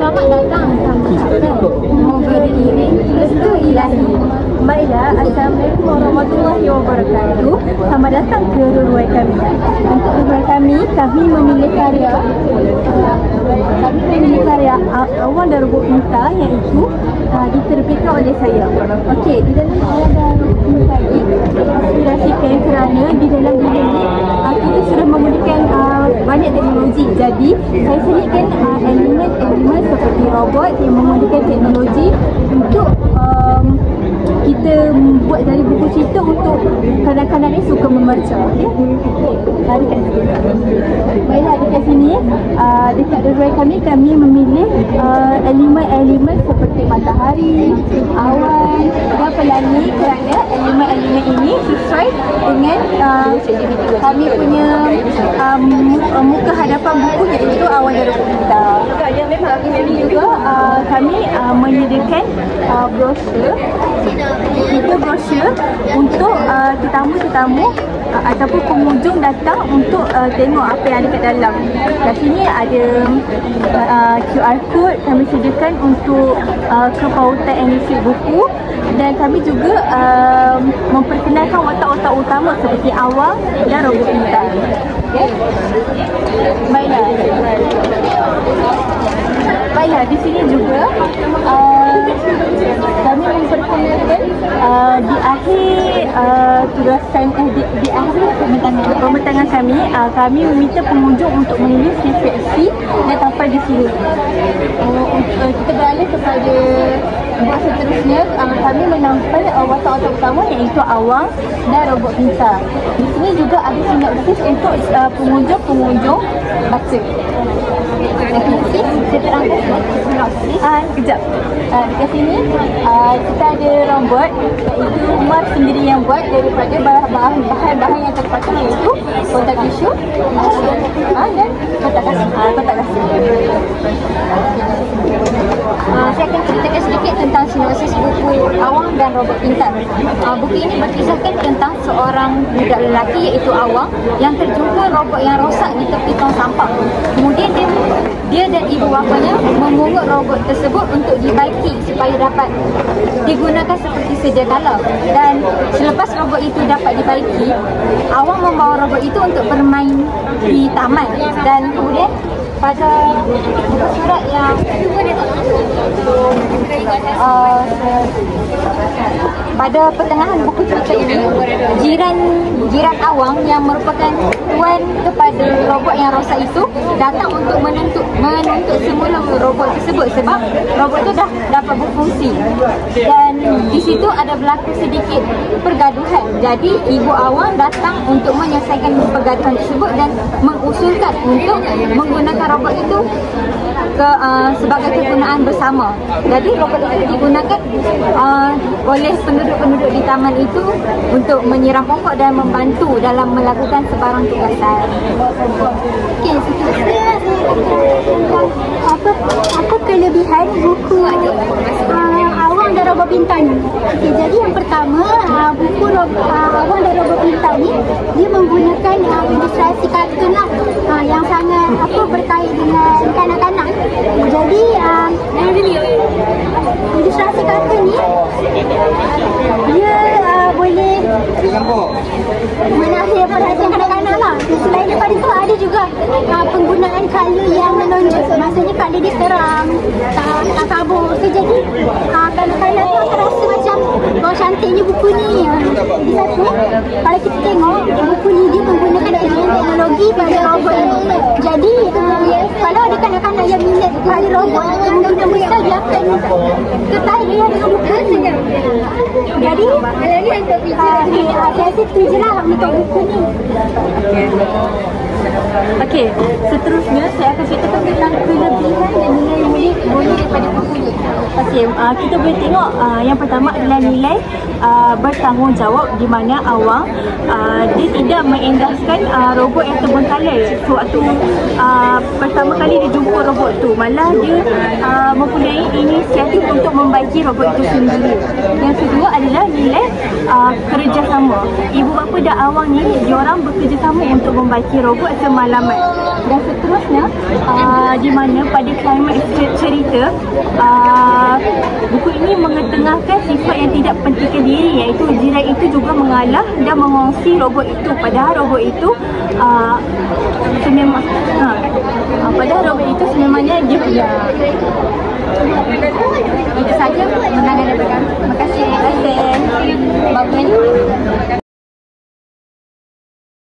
Selamat datang Restu ilahi. Baiklah, Assalamualaikum warahmatullahi wabarakatuh. Selamat datang ke ruang kami. Untuk ruang kami memilih karya Awang dan Robot Pintar, iaitu diterbitkan oleh saya. Okey, di dalam Awang dan Robot Pintar ini inspirasikan kerana di dalam diri ini kita sudah menggunakan banyak teknologi. Jadi saya selitkan elemen seperti robot yang menggunakan teknologi untuk kita buat dari buku cerita untuk kanak-kanak ni suka membaca. Okey, dekat sini. Baiklah, dekat sini dekat ruang kami memilih elemen-elemen seperti matahari, awan dan pelangi, kerana elemen-elemen ini sesuai dengan kami punya muka hadapan buku, iaitu Awang dan Robot Pintar. Ini juga kami menyediakan brosur. Itu brosur untuk tetamu-tetamu ataupun pengunjung datang untuk tengok apa yang ada kat dalam. Kat sini ada QR code kami sediakan untuk kepautan emisi buku, dan kami juga memperkenalkan watak-watak utama seperti Awang dan Robot Pintar. Okay. Baiklah, di sini juga kami memperkenalkan di akhir tugasan di akhir pembentangan kami meminta pengunjung untuk menulis refleksi dan tampal di sini. Kita beralih kepada buat seterusnya, kami menampal watak-watak utama, iaitu Awang dan Robot Pintar. Di sini juga ada sinopsis untuk pengunjung baca. Saya terangkan sinopsis. Kejap. Dekat sini kita ada robot, iaitu Umar sendiri yang buat daripada bahan-bahan yang terpakai, iaitu kotak tisu dan kotak kasih. Saya akan ceritakan sedikit tentang sinopsis buku Awang dan Robot Pintar. Buku ini berkisahkan tentang seorang budak lelaki, iaitu Awang, yang terjumpa robot yang rosak di tepi tong sampah. Kemudian dia dan ibu bapanya memungut robot tersebut untuk dibaiki supaya dapat digunakan seperti sedia kala. Dan selepas robot itu dapat dibaiki, Awang membawa robot itu untuk bermain di taman. Dan kemudian pada buku surat yang pada pertengahan buku cerita ini, jiran Awang yang merupakan tuan kepada robot yang rosak itu datang untuk menuntut semula robot tersebut, sebab robot itu dah dapat berfungsi. Dan di situ ada berlaku sedikit pergaduhan. Jadi ibu Awang datang untuk menyelesaikan pergaduhan tersebut dan mengusulkan untuk menggunakan robot itu sebagai kegunaan bersama. Jadi robot itu digunakan oleh penduduk-penduduk di taman itu untuk menyiram pokok dan membantu dalam melakukan sebarang tugasan. Okey, seterusnya apa kelebihan buku Awang dan Robot Pintar ni? Okey, jadi yang pertama, buku Awang dan Robot Pintar ni dia menggunakan ilustrasi kartun lah, yang sangat berkait dengan kanak-kanak. Jadi ilustrasi kartun ni dia boleh menarik perhatian kanak-kanak lah. Selain daripada itu, ada juga penggunaan colour yang menonjol. Maksudnya colour dia terang, tak kabur. Jadi kanak-kanak tu akan rasa macam cantiknya buku ni. Di satu, kalau kita tengok buku ni, dia menggunakan teknologi pada robot ni. Jadi kalau ada kanak-kanak yang minat pada robot, kemungkinan besar dia akan tertarik dengan buku ni. Jadi saya rasa itu je lah untuk buku ni. Okey, seterusnya saya akan ceritakan tentang kelebihan dan nilai mulia daripada buku ni. Okey, kita boleh tengok yang pertama adalah nilai bertanggungjawab, di mana Awang dia tidak mengindahkan robot yang terbengkalai sewaktu pertama kali dia jumpa robot tu. Malah dia mempunyai inisiatif untuk membaiki robot itu sendiri. Yang kedua adalah nilai kerjasama. Ibu bapa dan awang ni diorang bekerjasama untuk membaiki robot semalaman. Dan seterusnya di mana pada klimax cerita buku ini mengetengahkan sifat yang tidak pentingkan diri, iaitu jiran itu juga mengalah dan mengongsi robot itu, padahal robot itu sememangnya dia punya. Itu saja menangan daripada kami. Terima kasih. Terima kasih.